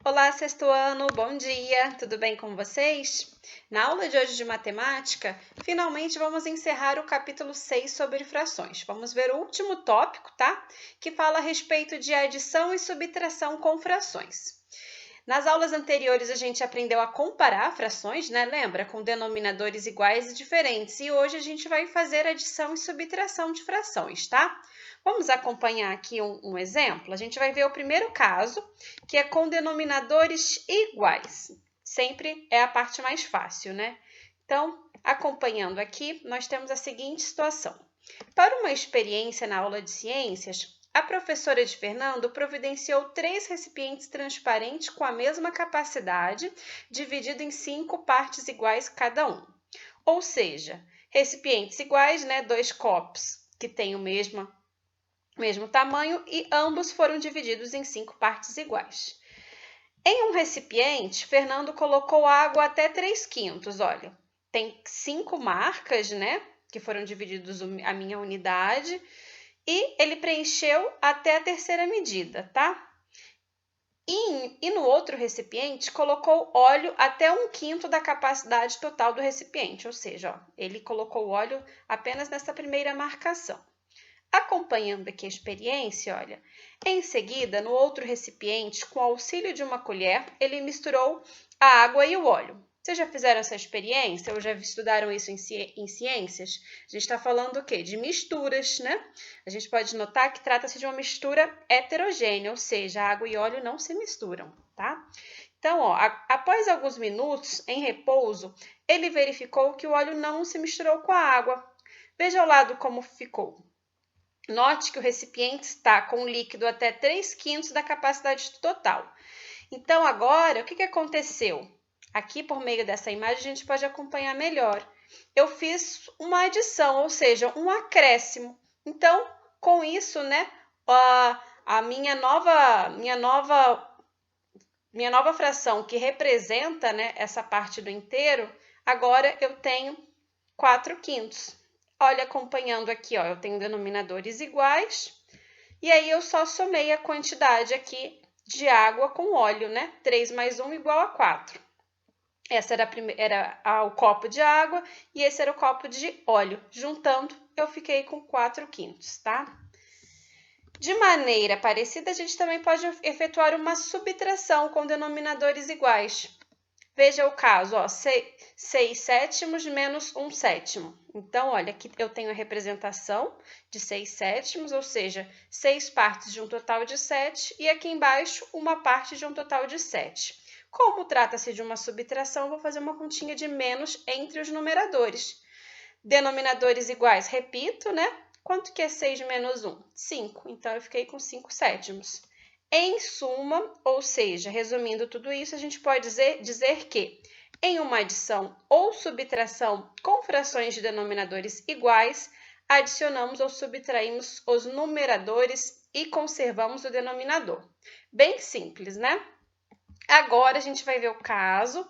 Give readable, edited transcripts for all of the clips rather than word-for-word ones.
Olá, sexto ano, bom dia, tudo bem com vocês? Na aula de hoje de matemática, finalmente vamos encerrar o capítulo 6 sobre frações. Vamos ver o último tópico, tá? Que fala a respeito de adição e subtração com frações. Nas aulas anteriores a gente aprendeu a comparar frações, né? Lembra? Com denominadores iguais e diferentes. E hoje a gente vai fazer adição e subtração de frações, tá? Vamos acompanhar aqui um exemplo? A gente vai ver o primeiro caso, que é com denominadores iguais. Sempre é a parte mais fácil, né? Então, acompanhando aqui, nós temos a seguinte situação. Para uma experiência na aula de ciências, a professora de Fernando providenciou 3 recipientes transparentes com a mesma capacidade, dividido em 5 partes iguais cada um. Ou seja, recipientes iguais, né? 2 copos que têm o mesmo tamanho e ambos foram divididos em 5 partes iguais. Em um recipiente, Fernando colocou água até 3/5, olha. Tem 5 marcas, né? Que foram divididos a minha unidade. E ele preencheu até a terceira medida, tá? E no outro recipiente, colocou óleo até 1/5 da capacidade total do recipiente. Ou seja, ó, ele colocou óleo apenas nessa primeira marcação. Acompanhando aqui a experiência, olha, em seguida, no outro recipiente, com o auxílio de uma colher, ele misturou a água e o óleo. Vocês já fizeram essa experiência ou já estudaram isso em ciências? A gente está falando o quê? De misturas, né? A gente pode notar que trata-se de uma mistura heterogênea, ou seja, água e óleo não se misturam, tá? Então, ó, após alguns minutos em repouso, ele verificou que o óleo não se misturou com a água. Veja ao lado como ficou. Note que o recipiente está com líquido até 3/5 da capacidade total. Então, agora, o que aconteceu? Aqui, por meio dessa imagem, a gente pode acompanhar melhor. Eu fiz uma adição, ou seja, um acréscimo. Então, com isso, né, a minha nova fração que representa, né, essa parte do inteiro, agora eu tenho 4/5. Olha, acompanhando aqui, ó, eu tenho denominadores iguais, e aí eu só somei a quantidade aqui de água com óleo, né? 3 mais 1 igual a 4. Essa era o copo de água e esse era o copo de óleo. Juntando, eu fiquei com 4/5, tá? De maneira parecida, a gente também pode efetuar uma subtração com denominadores iguais. Veja o caso, ó, 6/7 menos 1/7. Então, olha, aqui eu tenho a representação de 6/7, ou seja, 6 partes de um total de 7, e aqui embaixo, uma parte de um total de 7. Como trata-se de uma subtração, vou fazer uma continha de menos entre os numeradores. Denominadores iguais, repito, né? Quanto que é 6 menos 1? 5. Então, eu fiquei com 5/7. Em suma, ou seja, resumindo tudo isso, a gente pode dizer que em uma adição ou subtração com frações de denominadores iguais, adicionamos ou subtraímos os numeradores e conservamos o denominador. Bem simples, né? Agora a gente vai ver o caso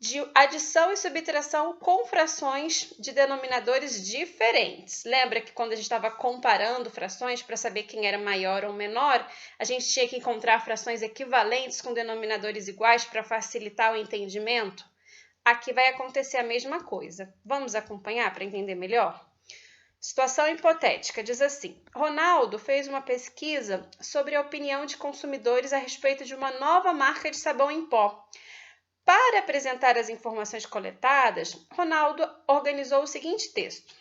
de adição e subtração com frações de denominadores diferentes. Lembra que quando a gente estava comparando frações para saber quem era maior ou menor, a gente tinha que encontrar frações equivalentes com denominadores iguais para facilitar o entendimento? Aqui vai acontecer a mesma coisa. Vamos acompanhar para entender melhor? Situação hipotética, diz assim: Ronaldo fez uma pesquisa sobre a opinião de consumidores a respeito de uma nova marca de sabão em pó. Para apresentar as informações coletadas, Ronaldo organizou o seguinte texto: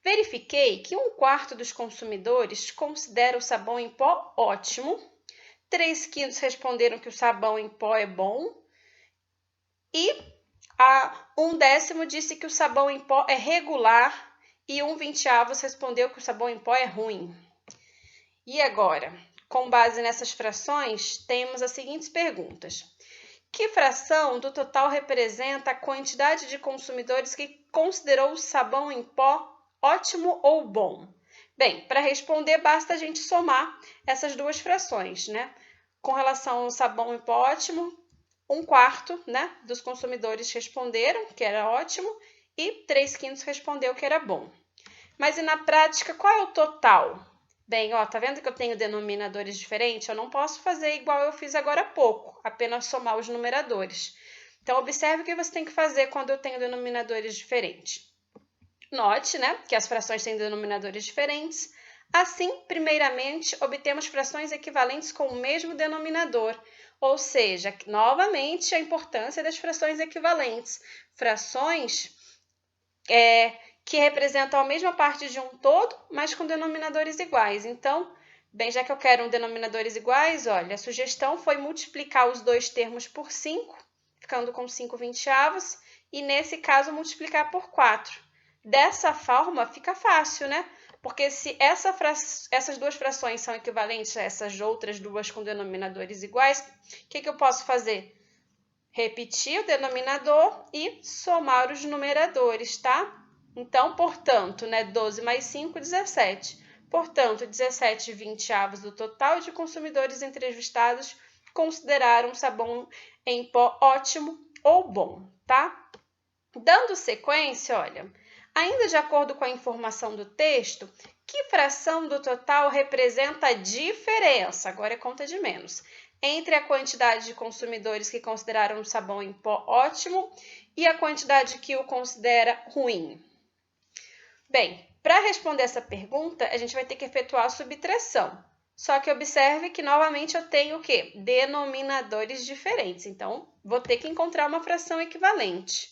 Verifiquei que 1/4 dos consumidores considera o sabão em pó ótimo, 3/5 responderam que o sabão em pó é bom e 1/10 disse que o sabão em pó é regular e 1/20 respondeu que o sabão em pó é ruim. E agora, com base nessas frações, temos as seguintes perguntas. Que fração do total representa a quantidade de consumidores que considerou o sabão em pó ótimo ou bom? Bem, para responder, basta a gente somar essas duas frações, né? Com relação ao sabão em pó ótimo, 1/4, né, dos consumidores responderam que era ótimo e 3/5 respondeu que era bom. Mas e na prática, qual é o total? Bem, ó, tá vendo que eu tenho denominadores diferentes? Eu não posso fazer igual eu fiz agora há pouco, apenas somar os numeradores. Então, observe o que você tem que fazer quando eu tenho denominadores diferentes. Note, né, que as frações têm denominadores diferentes. Assim, primeiramente, obtemos frações equivalentes com o mesmo denominador, ou seja, novamente, a importância das frações equivalentes. Frações que representam a mesma parte de um todo, mas com denominadores iguais. Então, bem, já que eu quero denominadores iguais, olha, a sugestão foi multiplicar os dois termos por 5, ficando com 5 vinteavos, e nesse caso multiplicar por 4. Dessa forma, fica fácil, né? Porque se essas duas frações são equivalentes a essas outras duas com denominadores iguais, o que eu posso fazer? Repetir o denominador e somar os numeradores, tá? Então, portanto, né, 12 mais 5, 17. Portanto, 17 vinteavos do total de consumidores entrevistados consideraram sabão em pó ótimo ou bom, tá? Dando sequência, olha, ainda de acordo com a informação do texto, que fração do total representa a diferença, agora é conta de menos, entre a quantidade de consumidores que consideraram o sabão em pó ótimo e a quantidade que o considera ruim? Bem, para responder essa pergunta, a gente vai ter que efetuar a subtração. Só que observe que, novamente, eu tenho o quê? Denominadores diferentes. Então, vou ter que encontrar uma fração equivalente.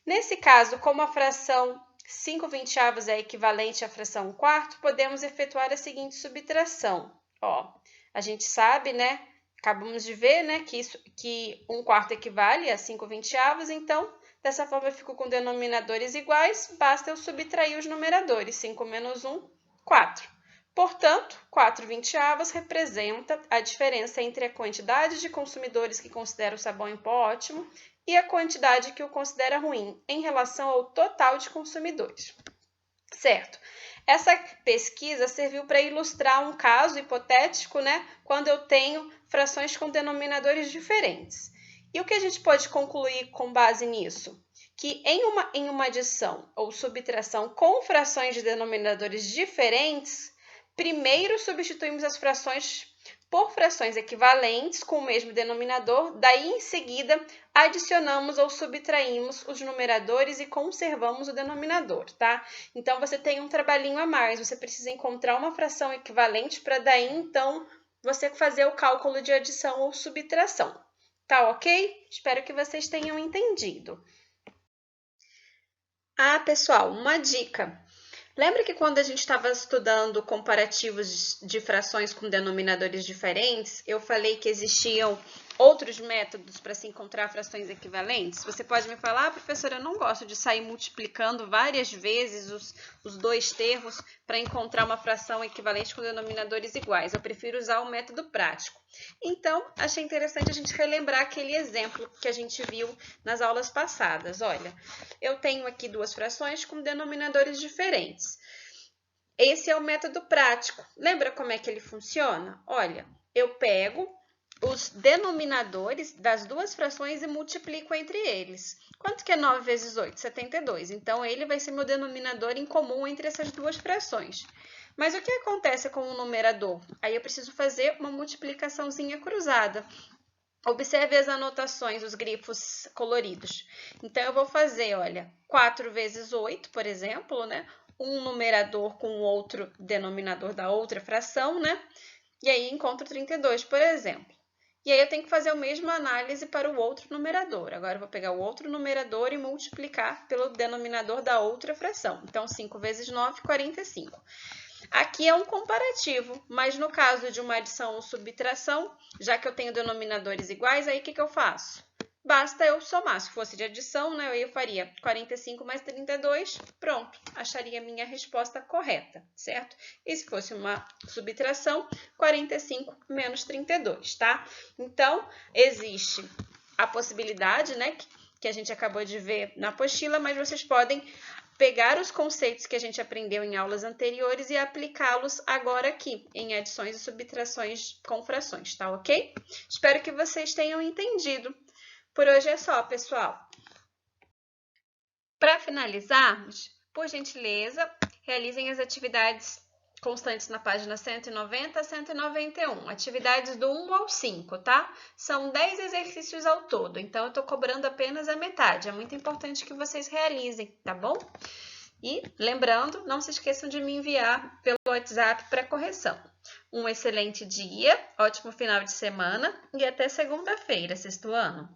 Nesse caso, como a fração 5 vinteavos é equivalente à fração 1/4, podemos efetuar a seguinte subtração. Ó, a gente sabe, né? Acabamos de ver, né, que 1/4 equivale a 5 vinteavos, então, dessa forma, eu fico com denominadores iguais, basta eu subtrair os numeradores. 5 menos 1, 4. Portanto, 4 vinteavos representa a diferença entre a quantidade de consumidores que consideram o sabão em pó ótimo e a quantidade que o considera ruim em relação ao total de consumidores. Certo. Essa pesquisa serviu para ilustrar um caso hipotético, né, quando eu tenho frações com denominadores diferentes. E o que a gente pode concluir com base nisso? Que em uma adição ou subtração com frações de denominadores diferentes, primeiro substituímos as frações por frações equivalentes com o mesmo denominador, daí em seguida adicionamos ou subtraímos os numeradores e conservamos o denominador, tá? Então, você tem um trabalhinho a mais, você precisa encontrar uma fração equivalente para daí, então, você fazer o cálculo de adição ou subtração. Tá ok? Espero que vocês tenham entendido. Ah, pessoal, uma dica. Lembra que quando a gente estava estudando comparativos de frações com denominadores diferentes, eu falei que existiam outros métodos para se encontrar frações equivalentes? Você pode me falar, professora, eu não gosto de sair multiplicando várias vezes os dois termos para encontrar uma fração equivalente com denominadores iguais. Eu prefiro usar o método prático. Então, achei interessante a gente relembrar aquele exemplo que a gente viu nas aulas passadas. Olha, eu tenho aqui duas frações com denominadores diferentes. Esse é o método prático. Lembra como é que ele funciona? Olha, eu pego os denominadores das duas frações e multiplico entre eles. Quanto que é 9 vezes 8? 72. Então, ele vai ser meu denominador em comum entre essas duas frações. Mas o que acontece com o numerador? Aí eu preciso fazer uma multiplicaçãozinha cruzada. Observe as anotações, os grifos coloridos. Então, eu vou fazer, olha, 4 vezes 8, por exemplo, né? Um numerador com o outro denominador da outra fração, né? E aí, encontro 32, por exemplo. E aí, eu tenho que fazer a mesma análise para o outro numerador. Agora, eu vou pegar o outro numerador e multiplicar pelo denominador da outra fração. Então, 5 vezes 9, 45. Aqui é um comparativo, mas no caso de uma adição ou subtração, já que eu tenho denominadores iguais, aí o que eu faço? Basta eu somar. Se fosse de adição, né, eu faria 45 mais 32, pronto, acharia a minha resposta correta, certo? E se fosse uma subtração, 45 menos 32, tá? Então, existe a possibilidade, né, que a gente acabou de ver na apostila, mas vocês podem pegar os conceitos que a gente aprendeu em aulas anteriores e aplicá-los agora aqui, em adições e subtrações com frações, tá ok? Espero que vocês tenham entendido. Por hoje é só, pessoal. Para finalizarmos, por gentileza, realizem as atividades constantes na página 190 a 191. Atividades do 1 ao 5, tá? São 10 exercícios ao todo, então eu tô cobrando apenas a metade. É muito importante que vocês realizem, tá bom? E lembrando, não se esqueçam de me enviar pelo WhatsApp para correção. Um excelente dia, ótimo final de semana e até segunda-feira, sexto ano.